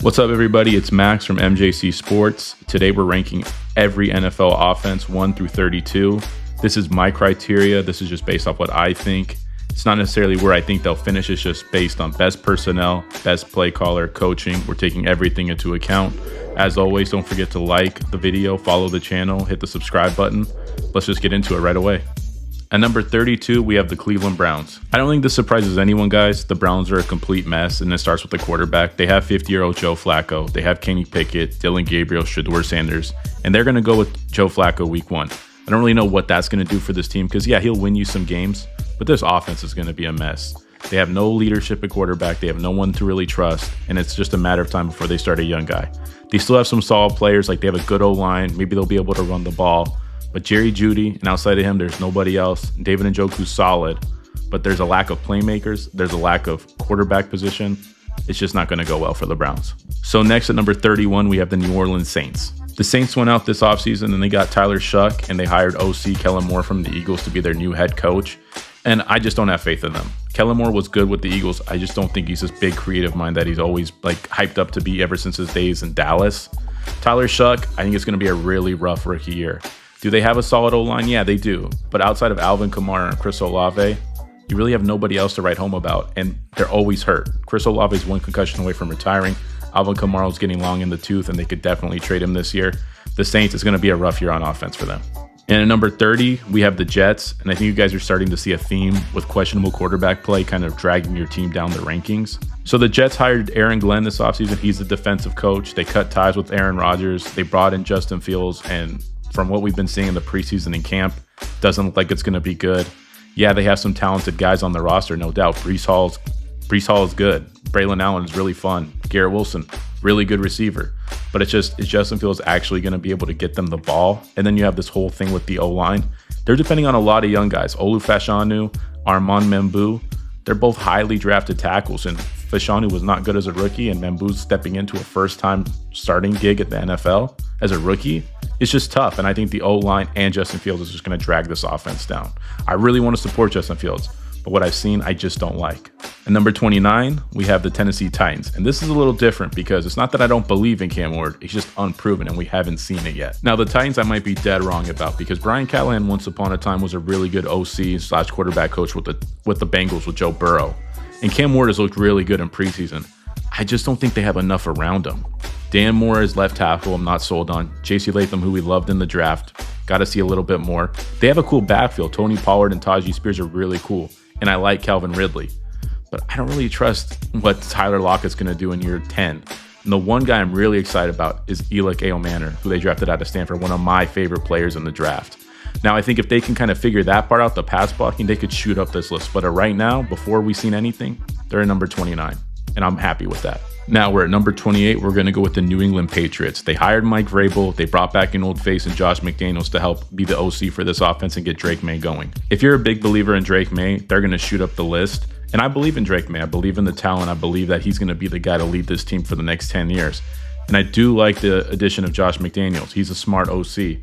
What's up, everybody? It's Max from MJC Sports. Today we're ranking every NFL offense 1 through 32. This is my criteria. This is just based off what I think. It's not necessarily where I think they'll finish. It's just based on best personnel, best play caller, coaching. We're taking everything into account. As always, don't forget to like the video, follow the channel, hit the subscribe button. Let's just get into it right away. At number 32, we have the Cleveland Browns. I don't think this surprises anyone, guys. The Browns are a complete mess, and it starts with the quarterback. They have 50-year-old Joe Flacco. They have Kenny Pickett, Dylan Gabriel, Shedeur Sanders, and they're going to go with Joe Flacco week 1. I don't really know what that's going to do for this team because, yeah, he'll win you some games, but this offense is going to be a mess. They have no leadership at quarterback. They have no one to really trust, and it's just a matter of time before they start a young guy. They still have some solid players, like they have a good O-line. Maybe they'll be able to run the ball. But Jerry Jeudy, and outside of him, there's nobody else. David Njoku's solid, but there's a lack of playmakers. There's a lack of quarterback position. It's just not going to go well for the Browns. So next at number 31, we have the New Orleans Saints. The Saints went out this offseason and they got Tyler Shuck, and they hired OC Kellen Moore from the Eagles to be their new head coach. And I just don't have faith in them. Kellen Moore was good with the Eagles. I just don't think he's this big creative mind that he's always hyped up to be ever since his days in Dallas. Tyler Shuck, I think it's going to be a really rough rookie year. Do they have a solid O-line? Yeah, they do. But outside of Alvin Kamara and Chris Olave, you really have nobody else to write home about, and they're always hurt. Chris Olave is one concussion away from retiring. Alvin Kamara is getting long in the tooth, and they could definitely trade him this year. The Saints, is going to be a rough year on offense for them. And at number 30, we have the Jets, and I think you guys are starting to see a theme with questionable quarterback play kind of dragging your team down the rankings. So the Jets hired Aaron Glenn this offseason. He's the defensive coach. They cut ties with Aaron Rodgers. They brought in Justin Fields, and from what we've been seeing in the preseason and camp, doesn't look like it's going to be good. Yeah, they have some talented guys on the roster, no doubt. Breece Hall is good. Braylon Allen is really fun. Garrett Wilson, really good receiver. But it's just, is Justin Fields actually going to be able to get them the ball? And then you have this whole thing with the O-line. They're depending on a lot of young guys. Olu Fashanu, Armand Membou. They're both highly drafted tackles, and Fashanu was not good as a rookie, and Membou's stepping into a first-time starting gig at the NFL as a rookie. It's just tough, and I think the O-line and Justin Fields is just going to drag this offense down. I really want to support Justin Fields, but what I've seen, I just don't like. At number 29, we have the Tennessee Titans, and this is a little different because it's not that I don't believe in Cam Ward, it's just unproven, and we haven't seen it yet. Now, the Titans I might be dead wrong about because Brian Callahan once upon a time was a really good OC/quarterback coach with the Bengals with Joe Burrow, and Cam Ward has looked really good in preseason. I just don't think they have enough around him. Dan Moore is left tackle. I'm not sold on. J.C. Latham, who we loved in the draft. Got to see a little bit more. They have a cool backfield. Tony Pollard and Tajee Spears are really cool. And I like Calvin Ridley. But I don't really trust what Tyler Lockett's going to do in year 10. And the one guy I'm really excited about is Elick Ayomanor, who they drafted out of Stanford, one of my favorite players in the draft. Now, I think if they can kind of figure that part out, the pass blocking, they could shoot up this list. But right now, before we've seen anything, they're at number 29. And I'm happy with that. Now we're at number 28. We're going to go with the New England Patriots. They hired Mike Vrabel. They brought back an old face in Josh McDaniels to help be the OC for this offense and get Drake May going. If you're a big believer in Drake May, they're going to shoot up the list. And I believe in Drake May. I believe in the talent. I believe that he's going to be the guy to lead this team for the next 10 years. And I do like the addition of Josh McDaniels. He's a smart OC.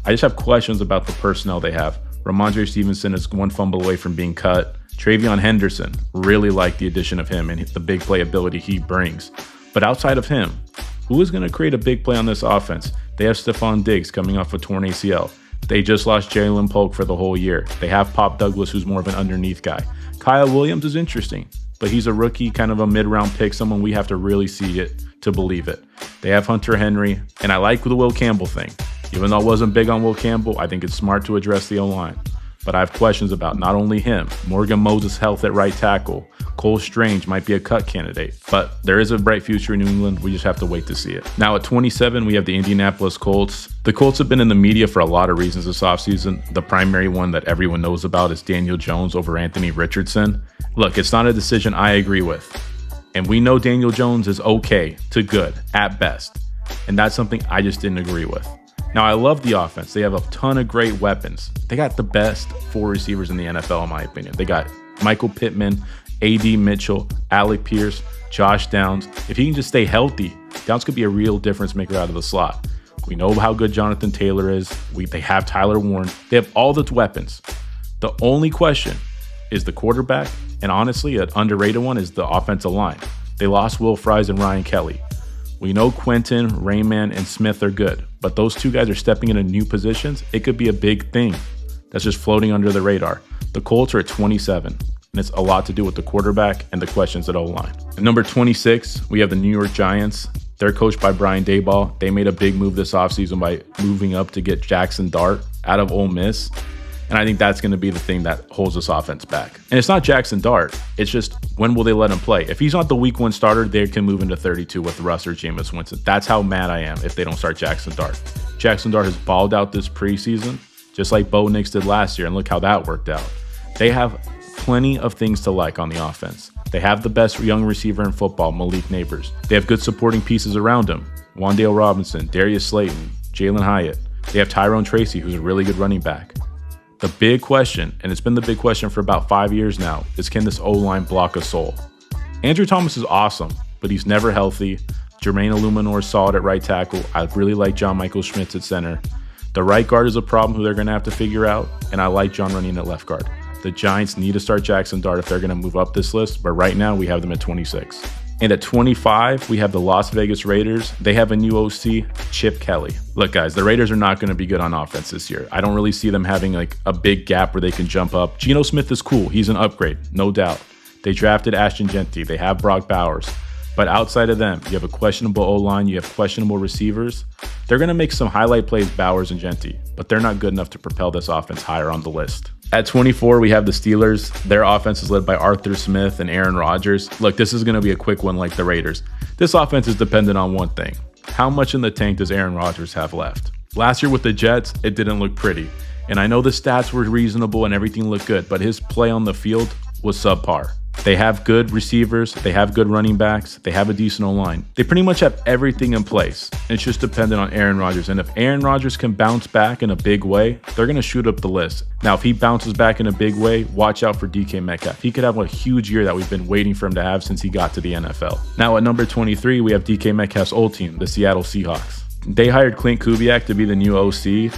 I just have questions about the personnel they have. Ramondre Stevenson is one fumble away from being cut. Travion Henderson, really like the addition of him and the big play ability he brings. But outside of him, who is going to create a big play on this offense? They have Stephon Diggs coming off a torn ACL. They just lost Jalen Polk for the whole year. They have Pop Douglas, who's more of an underneath guy. Kyle Williams is interesting, but he's a rookie, kind of a mid-round pick, someone we have to really see it to believe it. They have Hunter Henry, and I like the Will Campbell thing. Even though I wasn't big on Will Campbell, I think it's smart to address the O-line. But I have questions about not only him, Morgan Moses' health at right tackle. Cole Strange might be a cut candidate, but there is a bright future in New England. We just have to wait to see it. Now at 27, we have the Indianapolis Colts. The Colts have been in the media for a lot of reasons this offseason. The primary one that everyone knows about is Daniel Jones over Anthony Richardson. Look, it's not a decision I agree with. And we know Daniel Jones is okay to good at best. And that's something I just didn't agree with. Now, I love the offense. They have a ton of great weapons. They got the best 4 receivers in the NFL, in my opinion. They got Michael Pittman, A.D. Mitchell, Alec Pierce, Josh Downs. If he can just stay healthy, Downs could be a real difference maker out of the slot. We know how good Jonathan Taylor is. They have Tyler Warren. They have all the weapons. The only question is the quarterback, and honestly, an underrated one is the offensive line. They lost Will Fries and Ryan Kelly. We know Quentin, Rayman, and Smith are good, but those two guys are stepping into new positions. It could be a big thing that's just floating under the radar. The Colts are at 27, and it's a lot to do with the quarterback and the questions at O-line. At number 26, we have the New York Giants. They're coached by Brian Daboll. They made a big move this offseason by moving up to get Jackson Dart out of Ole Miss. And I think that's going to be the thing that holds this offense back. And it's not Jackson Dart. It's just, when will they let him play? If he's not the week 1 starter, they can move into 32 with Russ or Jameis Winston. That's how mad I am if they don't start Jackson Dart. Jackson Dart has balled out this preseason, just like Bo Nix did last year, and look how that worked out. They have plenty of things to like on the offense. They have the best young receiver in football, Malik Neighbors. They have good supporting pieces around him. Wan'Dale Robinson, Darius Slayton, Jalen Hyatt. They have Tyrone Tracy, who's a really good running back. The big question, and it's been the big question for about 5 years now, is can this O-line block a soul? Andrew Thomas is awesome, but he's never healthy. Jermaine Illuminor is solid at right tackle. I really like John Michael Schmitz at center. The right guard is a problem who they're going to have to figure out, and I like John Runyon at left guard. The Giants need to start Jackson Dart if they're going to move up this list, but right now we have them at 26. And at 25, we have the Las Vegas Raiders. They have a new OC, Chip Kelly. Look, guys, the Raiders are not going to be good on offense this year. I don't really see them having like a big gap where they can jump up. Geno Smith is cool. He's an upgrade, no doubt. They drafted Ashton Genty. They have Brock Bowers. But outside of them, you have a questionable O-line. You have questionable receivers. They're going to make some highlight plays, Bowers and Genty, but they're not good enough to propel this offense higher on the list. At 24, we have the Steelers. Their offense is led by Arthur Smith and Aaron Rodgers. Look, this is going to be a quick one like the Raiders. This offense is dependent on one thing. How much in the tank does Aaron Rodgers have left? Last year with the Jets, it didn't look pretty. And I know the stats were reasonable and everything looked good, but his play on the field was subpar. They have good receivers. They have good running backs. They have a decent O-line. They pretty much have everything in place. It's just dependent on Aaron Rodgers. And if Aaron Rodgers can bounce back in a big way, they're going to shoot up the list. Now, if he bounces back in a big way, watch out for DK Metcalf. He could have a huge year that we've been waiting for him to have since he got to the NFL. Now, at number 23, we have DK Metcalf's old team, the Seattle Seahawks. They hired Clint Kubiak to be the new OC.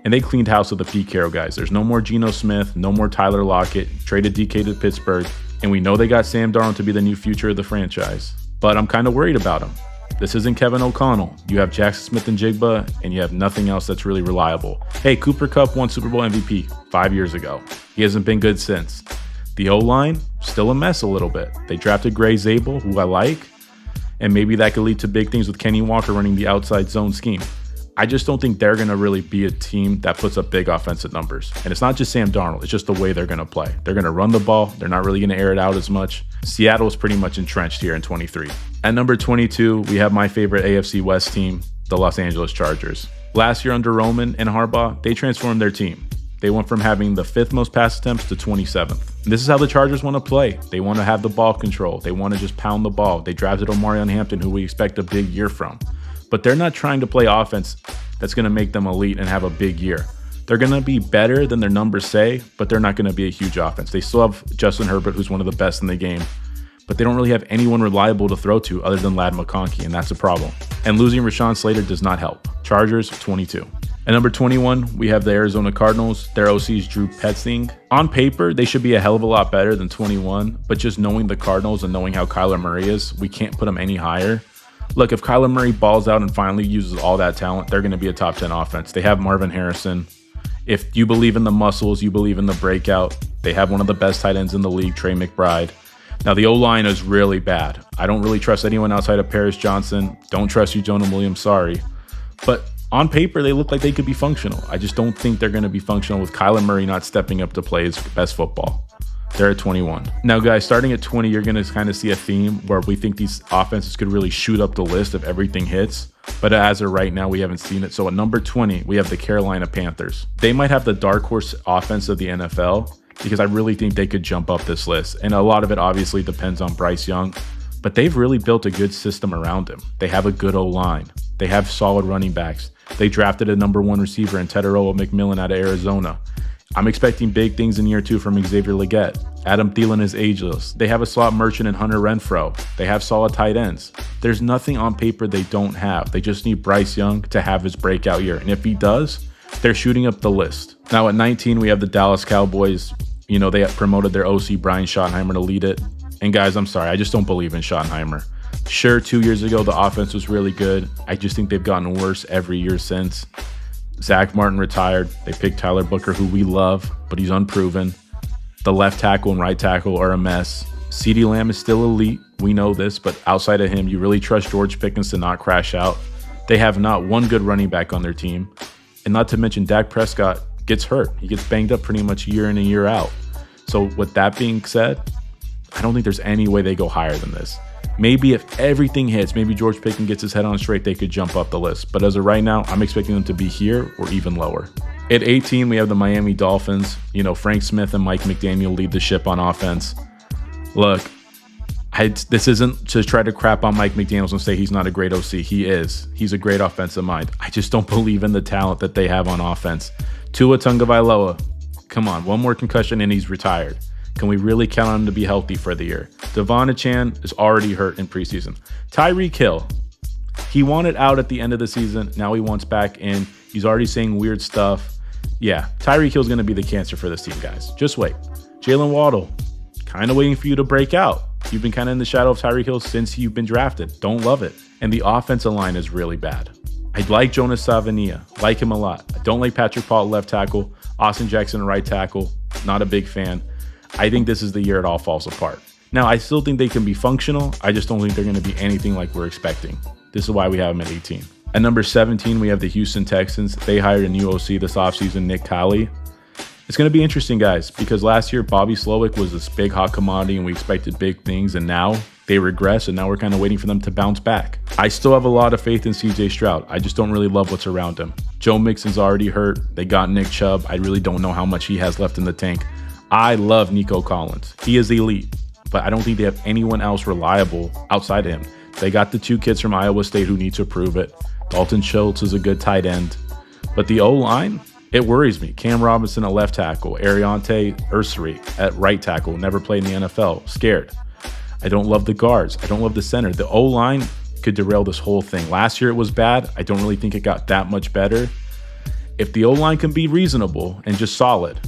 And they cleaned house with the Pete Carroll guys. There's no more Geno Smith, no more Tyler Lockett, traded DK to Pittsburgh. And we know they got Sam Darnold to be the new future of the franchise. But I'm kind of worried about him. This isn't Kevin O'Connell. You have Jackson Smith and Jigba, and you have nothing else that's really reliable. Hey, Cooper Kupp won Super Bowl MVP 5 years ago. He hasn't been good since. The O-line, still a mess a little bit. They drafted Gray Zabel, who I like, and maybe that could lead to big things with Kenny Walker running the outside zone scheme. I just don't think they're going to really be a team that puts up big offensive numbers. And it's not just Sam Darnold. It's just the way they're going to play. They're going to run the ball. They're not really going to air it out as much. Seattle is pretty much entrenched here in 23. At number 22, we have my favorite AFC West team, the Los Angeles Chargers. Last year under Roman and Harbaugh, they transformed their team. They went from having the 5th most pass attempts to 27th. And this is how the Chargers want to play. They want to have the ball control. They want to just pound the ball. They drafted Omarion Hampton, who we expect a big year from. But they're not trying to play offense that's going to make them elite and have a big year. They're going to be better than their numbers say, but they're not going to be a huge offense. They still have Justin Herbert, who's one of the best in the game, but they don't really have anyone reliable to throw to other than Ladd McConkey, and that's a problem. And losing Rashawn Slater does not help. Chargers, 22. At number 21, we have the Arizona Cardinals. Their OC is Drew Petzing. On paper, they should be a hell of a lot better than 21, but just knowing the Cardinals and knowing how Kyler Murray is, we can't put them any higher. Look, if Kyler Murray balls out and finally uses all that talent, they're going to be a top 10 offense. They have Marvin Harrison. If you believe in the muscles, you believe in the breakout. They have one of the best tight ends in the league, Trey McBride. Now, the O-line is really bad. I don't really trust anyone outside of Paris Johnson. Don't trust you, Jonah Williams, sorry. But on paper, they look like they could be functional. I just don't think they're going to be functional with Kyler Murray not stepping up to play his best football. They're at 21. Now, guys, starting at 20, you're going to kind of see a theme where we think these offenses could really shoot up the list if everything hits. But as of right now, we haven't seen it. So at number 20, we have the Carolina Panthers. They might have the dark horse offense of the NFL because I really think they could jump up this list. And a lot of it obviously depends on Bryce Young. But they've really built a good system around him. They have a good O-line. They have solid running backs. They drafted a number 1 receiver in Tedoroa McMillan out of Arizona. I'm expecting big things in year 2 from Xavier Legette. Adam Thielen is ageless. They have a slot merchant in Hunter Renfrow. They have solid tight ends. There's nothing on paper they don't have. They just need Bryce Young to have his breakout year. And if he does, they're shooting up the list. Now at 19, we have the Dallas Cowboys. You know, they promoted their OC, Brian Schottenheimer, to lead it. And guys, I'm sorry, I just don't believe in Schottenheimer. Sure, 2 years ago, the offense was really good. I just think they've gotten worse every year since. Zach Martin retired. They picked Tyler Booker, who we love, but he's unproven. The left tackle and right tackle are a mess. CeeDee Lamb is still elite. We know this, but outside of him, you really trust George Pickens to not crash out. They have not one good running back on their team. And not to mention, Dak Prescott gets hurt. He gets banged up pretty much year in and year out. So with that being said, I don't think there's any way they go higher than this. Maybe if everything hits, maybe George Pickens gets his head on straight, they could jump up the list. But as of right now, I'm expecting them to be here or even lower. At 18, we have the Miami Dolphins. You know, Frank Smith and Mike McDaniel lead the ship on offense. Look, this isn't to try to crap on Mike McDaniels and say he's not a great OC. He is. He's a great offensive mind. I just don't believe in the talent that they have on offense. Tua Tagovailoa, come on, one more concussion and he's retired. Can we really count on him to be healthy for the year? Devon Achane is already hurt in preseason. Tyreek Hill, he wanted out at the end of the season. Now he wants back in. He's already saying weird stuff. Yeah, Tyreek Hill's going to be the cancer for this team, guys. Just wait. Jalen Waddle, kind of waiting for you to break out. You've been kind of in the shadow of Tyreek Hill since you've been drafted. Don't love it. And the offensive line is really bad. I like Jonas Savania. Like him a lot. I don't like Patrick Paul at left tackle. Austin Jackson at right tackle. Not a big fan. I think this is the year it all falls apart. Now, I still think they can be functional. I just don't think they're going to be anything like we're expecting. This is why we have them at 18. At number 17, we have the Houston Texans. They hired a new OC this offseason, Nick Colley. It's going to be interesting, guys, because last year, Bobby Slowick was this big hot commodity and we expected big things, and now they regress, and now we're kind of waiting for them to bounce back. I still have a lot of faith in CJ Stroud. I just don't really love what's around him. Joe Mixon's already hurt. They got Nick Chubb. I really don't know how much he has left in the tank. I love Nico Collins. He is elite, but I don't think they have anyone else reliable outside of him. They got the two kids from Iowa State who need to prove it. Dalton Schultz is a good tight end, but the O-line, it worries me. Cam Robinson at left tackle, Ariante Ursary at right tackle, never played in the NFL, scared. I don't love the guards. I don't love the center. The O-line could derail this whole thing. Last year it was bad. I don't really think it got that much better. If the O-line can be reasonable and just solid,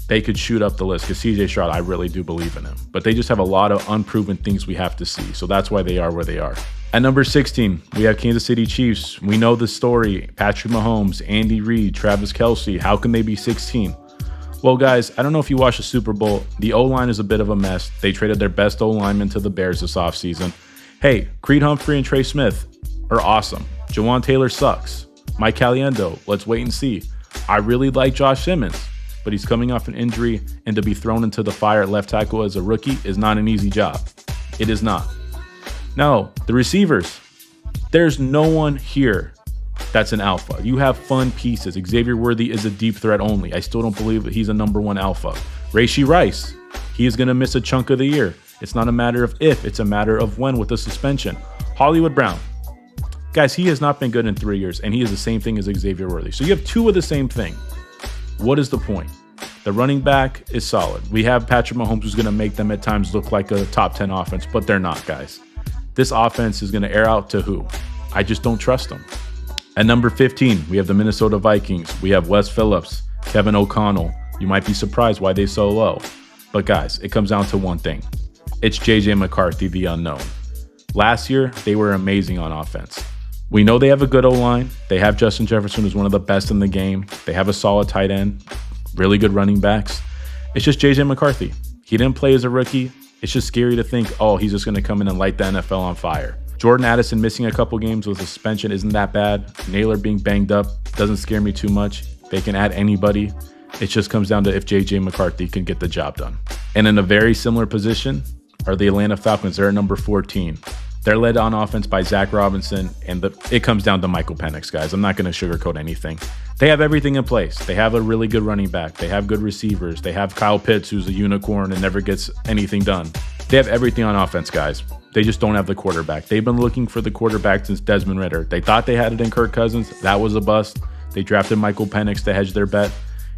they could shoot up the list, because CJ Stroud, I really do believe in him. But they just have a lot of unproven things we have to see. So that's why they are where they are. At number 16, we have Kansas City Chiefs. We know the story. Patrick Mahomes, Andy Reid, Travis Kelce. How can they be 16? Well, guys, I don't know if you watched the Super Bowl. The O-line is a bit of a mess. They traded their best O-lineman to the Bears this offseason. Hey, Creed Humphrey and Trey Smith are awesome. Jawan Taylor sucks. Mike Caliendo, let's wait and see. I really like Josh Simmons, but he's coming off an injury, and to be thrown into the fire at left tackle as a rookie is not an easy job. It is not. No, the receivers. There's no one here that's an alpha. You have fun pieces. Xavier Worthy is a deep threat only. I still don't believe that he's a number one alpha. Rashee Rice, he is going to miss a chunk of the year. It's not a matter of if, it's a matter of when with the suspension. Hollywood Brown. Guys, he has not been good in 3 years, and he is the same thing as Xavier Worthy. So you have two of the same thing. What is the point? The running back is solid. We have Patrick Mahomes, who's going to make them at times look like a top 10 offense, but they're not, guys. This offense is going to air out to who? I just don't trust them. At number 15, we have the Minnesota Vikings. We have Wes Phillips, Kevin O'Connell. You might be surprised why they so low. But guys, it comes down to one thing. It's J.J. McCarthy, the unknown. Last year, they were amazing on offense. We know they have a good O-line. They have Justin Jefferson, who's one of the best in the game. They have a solid tight end, really good running backs. It's just J.J. McCarthy. He didn't play as a rookie. It's just scary to think, oh, he's just going to come in and light the NFL on fire. Jordan Addison missing a couple games with a suspension isn't that bad. Naylor being banged up doesn't scare me too much. They can add anybody. It just comes down to if J.J. McCarthy can get the job done. And in a very similar position are the Atlanta Falcons. They're at number 14. They're led on offense by Zach Robinson, and it comes down to Michael Penix, guys. I'm not going to sugarcoat anything. They have everything in place. They have a really good running back. They have good receivers. They have Kyle Pitts, who's a unicorn and never gets anything done. They have everything on offense, guys. They just don't have the quarterback. They've been looking for the quarterback since Desmond Ridder. They thought they had it in Kirk Cousins. That was a bust. They drafted Michael Penix to hedge their bet,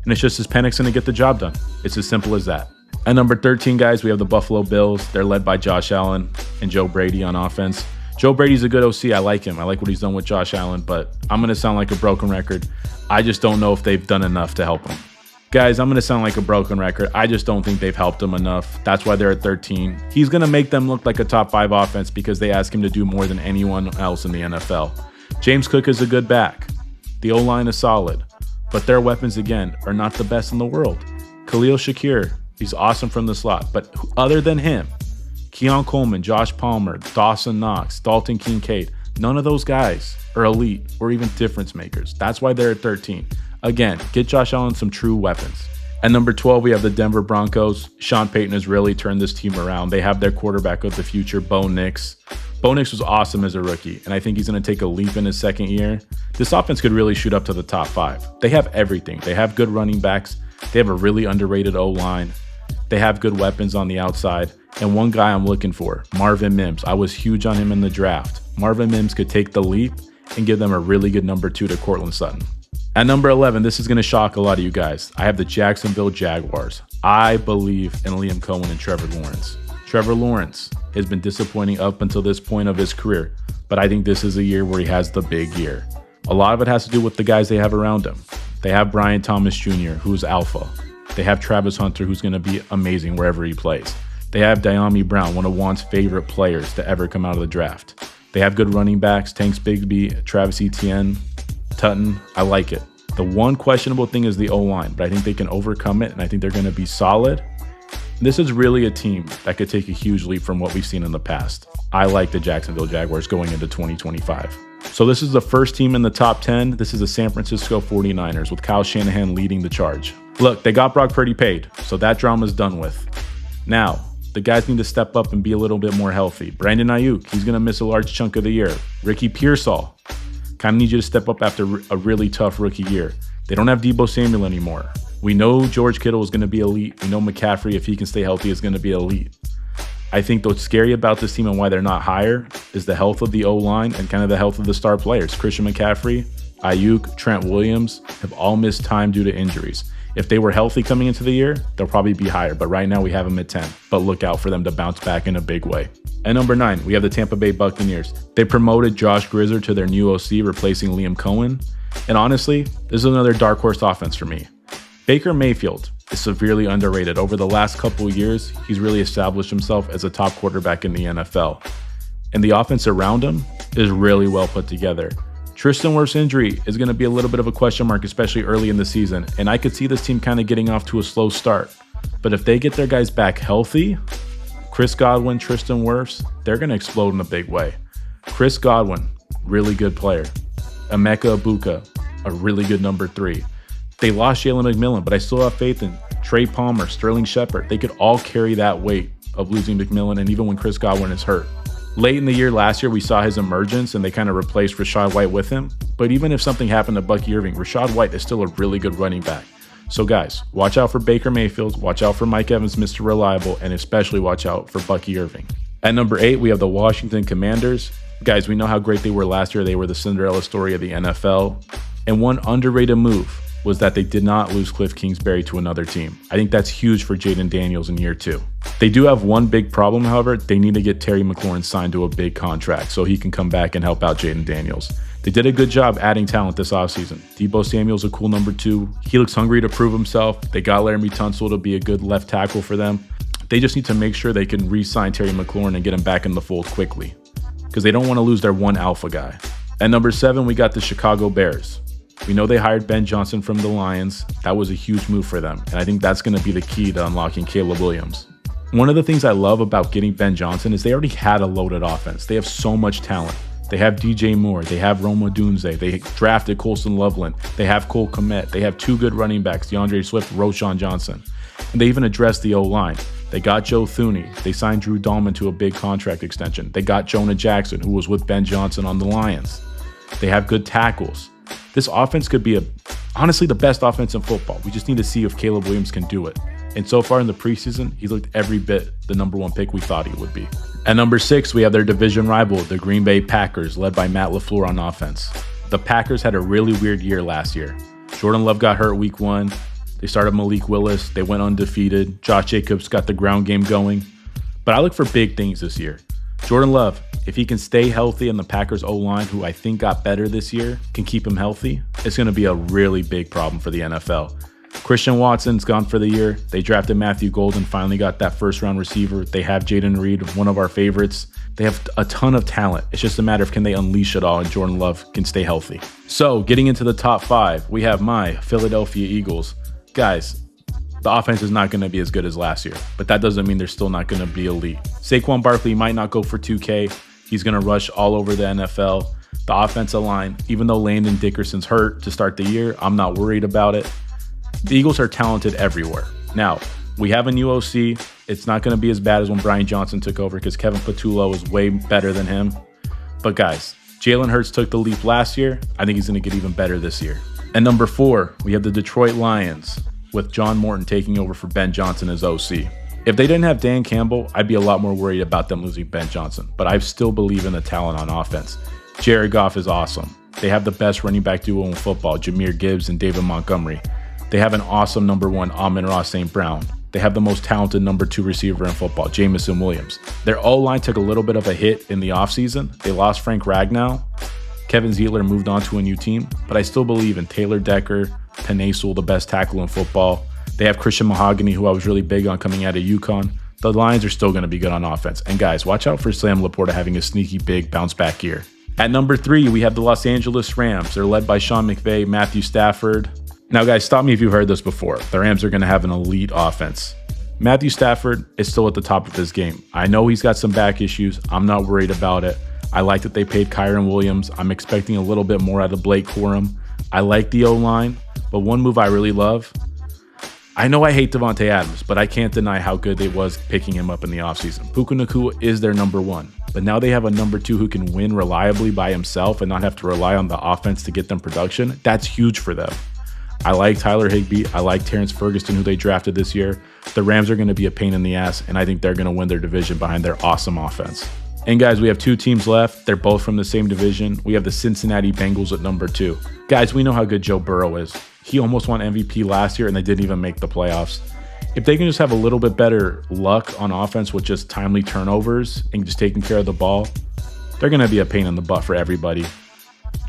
and it's just, is Penix going to get the job done? It's as simple as that. At number 13, guys, we have the Buffalo Bills. They're led by Josh Allen and Joe Brady on offense. Joe Brady's a good OC. I like him. I like what he's done with Josh Allen, but I'm going to sound like a broken record. I just don't know if they've done enough to help him. Guys, I'm going to sound like a broken record. I just don't think they've helped him enough. That's why they're at 13. He's going to make them look like a top 5 offense because they ask him to do more than anyone else in the NFL. James Cook is a good back. The O-line is solid. But their weapons, again, are not the best in the world. Khalil Shakir, he's awesome from the slot. But other than him, Keon Coleman, Josh Palmer, Dawson Knox, Dalton Kincaid, none of those guys are elite or even difference makers. That's why they're at 13. Again, get Josh Allen some true weapons. At number 12, we have the Denver Broncos. Sean Payton has really turned this team around. They have their quarterback of the future, Bo Nix. Bo Nix was awesome as a rookie, and I think he's going to take a leap in his second year. This offense could really shoot up to the top 5. They have everything. They have good running backs. They have a really underrated O-line. They have good weapons on the outside. And one guy I'm looking for, Marvin Mims. I was huge on him in the draft. Marvin Mims could take the leap and give them a really good number 2 to Courtland Sutton. At number 11, this is going to shock a lot of you guys. I have the Jacksonville Jaguars. I believe in Liam Cohen and Trevor Lawrence. Trevor Lawrence has been disappointing up until this point of his career, but I think this is a year where he has the big year. A lot of it has to do with the guys they have around him. They have Brian Thomas Jr., who's alpha. They have Travis Hunter, who's going to be amazing wherever he plays. They have Diami Brown, one of Juan's favorite players to ever come out of the draft. They have good running backs, Tanks Bigsby, Travis Etienne, Tutton. I like it. The one questionable thing is the O-line, but I think they can overcome it, and I think they're going to be solid. This is really a team that could take a huge leap from what we've seen in the past. I like the Jacksonville Jaguars going into 2025. So this is the first team in the top 10. This is the San Francisco 49ers with Kyle Shanahan leading the charge. Look, they got Brock Purdy paid, so that drama's done with. Now, the guys need to step up and be a little bit more healthy. Brandon Ayuk, he's going to miss a large chunk of the year. Ricky Pearsall, kind of need you to step up after a really tough rookie year. They don't have Deebo Samuel anymore. We know George Kittle is going to be elite. We know McCaffrey, if he can stay healthy, is going to be elite. I think what's scary about this team and why they're not higher is the health of the O-line and kind of the health of the star players. Christian McCaffrey, Ayuk, Trent Williams have all missed time due to injuries. If they were healthy coming into the year, they'll probably be higher. But right now we have them at 10. But look out for them to bounce back in a big way. At number 9, we have the Tampa Bay Buccaneers. They promoted Josh Grizzard to their new OC, replacing Liam Cohen. And honestly, this is another dark horse offense for me. Baker Mayfield is severely underrated. Over the last couple of years, he's really established himself as a top quarterback in the NFL. And the offense around him is really well put together. Tristan Wirfs' injury is going to be a little bit of a question mark, especially early in the season. And I could see this team kind of getting off to a slow start. But if they get their guys back healthy, Chris Godwin, Tristan Wirfs, they're going to explode in a big way. Chris Godwin, really good player. Emeka Egbuka, a really good number 3. They lost Jalen McMillan, but I still have faith in Trey Palmer, Sterling Shepard. They could all carry that weight of losing McMillan, and even when Chris Godwin is hurt. Late in the year last year, we saw his emergence, and they kind of replaced Rachaad White with him. But even if something happened to Bucky Irving, Rachaad White is still a really good running back. So guys, watch out for Baker Mayfield, watch out for Mike Evans, Mr. Reliable, and especially watch out for Bucky Irving. At number 8, we have the Washington Commanders. Guys, we know how great they were last year. They were the Cinderella story of the NFL. And one underrated move was that they did not lose Cliff Kingsbury to another team. I think that's huge for Jaden Daniels in year 2. They do have one big problem, however. They need to get Terry McLaurin signed to a big contract so he can come back and help out Jaden Daniels. They did a good job adding talent this offseason. Deebo Samuel's a cool number 2. He looks hungry to prove himself. They got Laramie Tunsil to be a good left tackle for them. They just need to make sure they can re-sign Terry McLaurin and get him back in the fold quickly because they don't want to lose their one alpha guy. At number 7, we got the Chicago Bears. We know they hired Ben Johnson from the Lions. That was a huge move for them, and I think that's going to be the key to unlocking Caleb Williams. One of the things I love about getting Ben Johnson is they already had a loaded offense. They have so much talent. They have DJ Moore. They have Roma Dunze. They drafted Colston Loveland. They have Cole Kmet. They have 2 good running backs, DeAndre Swift, Roschon Johnson. And they even addressed the O-line. They got Joe Thuney. They signed Drew Dahlman to a big contract extension. They got Jonah Jackson, who was with Ben Johnson on the Lions. They have good tackles. This offense could be honestly the best offense in football. We just need to see if Caleb Williams can do it. And so far in the preseason, he looked every bit the number 1 pick we thought he would be. At number 6, we have their division rival, the Green Bay Packers, led by Matt LaFleur on offense. The Packers had a really weird year last year. Jordan Love got hurt week 1. They started Malik Willis. They went undefeated. Josh Jacobs got the ground game going. But I look for big things this year. Jordan Love, if he can stay healthy and the Packers O-line, who I think got better this year, can keep him healthy, it's going to be a really big problem for the NFL. Christian Watson's gone for the year. They drafted Matthew Golden, finally got that first-round receiver. They have Jaden Reed, one of our favorites. They have a ton of talent. It's just a matter of can they unleash it all and Jordan Love can stay healthy. So getting into the top 5, we have my Philadelphia Eagles. Guys, the offense is not going to be as good as last year, but that doesn't mean they're still not going to be elite. Saquon Barkley might not go for 2K. He's going to rush all over the NFL. The offensive line, even though Landon Dickerson's hurt to start the year, I'm not worried about it. The Eagles are talented everywhere. Now, we have a new OC. It's not going to be as bad as when Brian Johnson took over because Kevin Patullo is way better than him. But guys, Jalen Hurts took the leap last year. I think he's going to get even better this year. And number 4, we have the Detroit Lions with John Morton taking over for Ben Johnson as OC. If they didn't have Dan Campbell, I'd be a lot more worried about them losing Ben Johnson. But I still believe in the talent on offense. Jared Goff is awesome. They have the best running back duo in football, Jahmyr Gibbs and David Montgomery. They have an awesome number 1, Amon-Ra St. Brown. They have the most talented number 2 receiver in football, Jamison Williams. Their O-line took a little bit of a hit in the offseason. They lost Frank Ragnow. Kevin Zeitler moved on to a new team, but I still believe in Taylor Decker, Penei Sewell, the best tackle in football. They have Christian Mahogany, who I was really big on coming out of UConn. The Lions are still going to be good on offense. And guys, watch out for Sam Laporta having a sneaky big bounce back year. At number 3, we have the Los Angeles Rams. They're led by Sean McVay, Matthew Stafford. Now, guys, stop me if you've heard this before. The Rams are going to have an elite offense. Matthew Stafford is still at the top of his game. I know he's got some back issues. I'm not worried about it. I like that they paid Kyron Williams. I'm expecting a little bit more out of Blake Corum. I like the O-line, but one move I really love, I know I hate Devontae Adams, but I can't deny how good it was picking him up in the offseason. Puka Nacua is their number 1, but now they have a number 2 who can win reliably by himself and not have to rely on the offense to get them production. That's huge for them. I like Tyler Higbee. I like Terrence Ferguson, who they drafted this year. The Rams are going to be a pain in the ass, and I think they're going to win their division behind their awesome offense. And guys, we have 2 teams left. They're both from the same division. We have the Cincinnati Bengals at number 2. Guys, we know how good Joe Burrow is. He almost won MVP last year, and they didn't even make the playoffs. If they can just have a little bit better luck on offense with just timely turnovers and just taking care of the ball, they're going to be a pain in the butt for everybody.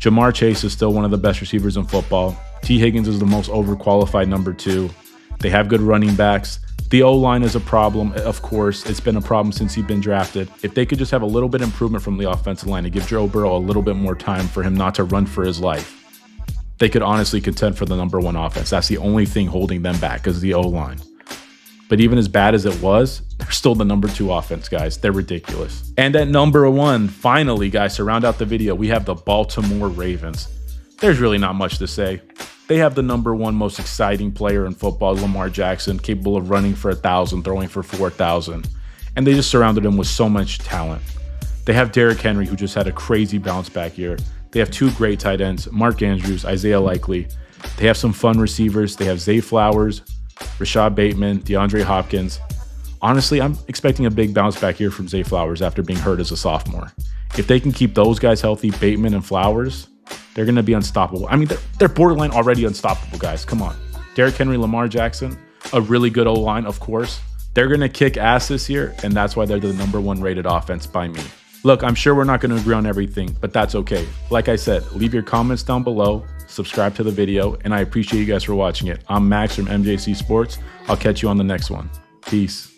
Jamar Chase is still one of the best receivers in football. T. Higgins is the most overqualified number 2. They have good running backs. The O-line is a problem, of course. It's been a problem since he's been drafted. If they could just have a little bit improvement from the offensive line and give Joe Burrow a little bit more time for him not to run for his life, they could honestly contend for the number 1 offense. That's the only thing holding them back is the O-line. But even as bad as it was, they're still the number 2 offense, guys. They're ridiculous. And at number 1, finally, guys, to round out the video, we have the Baltimore Ravens. There's really not much to say. They have the number 1 most exciting player in football, Lamar Jackson, capable of running for 1,000, throwing for 4,000. And they just surrounded him with so much talent. They have Derrick Henry, who just had a crazy bounce back year. They have 2 great tight ends, Mark Andrews, Isaiah Likely. They have some fun receivers. They have Zay Flowers, Rashad Bateman, DeAndre Hopkins. Honestly, I'm expecting a big bounce back here from Zay Flowers after being hurt as a sophomore. If they can keep those guys healthy, Bateman and Flowers, they're going to be unstoppable. I mean, they're borderline already unstoppable, guys. Come on. Derrick Henry, Lamar Jackson, a really good O-line, of course. They're going to kick ass this year, and that's why they're the number 1 rated offense by me. Look, I'm sure we're not going to agree on everything, but that's okay. Like I said, leave your comments down below, subscribe to the video, and I appreciate you guys for watching it. I'm Max from MJC Sports. I'll catch you on the next one. Peace.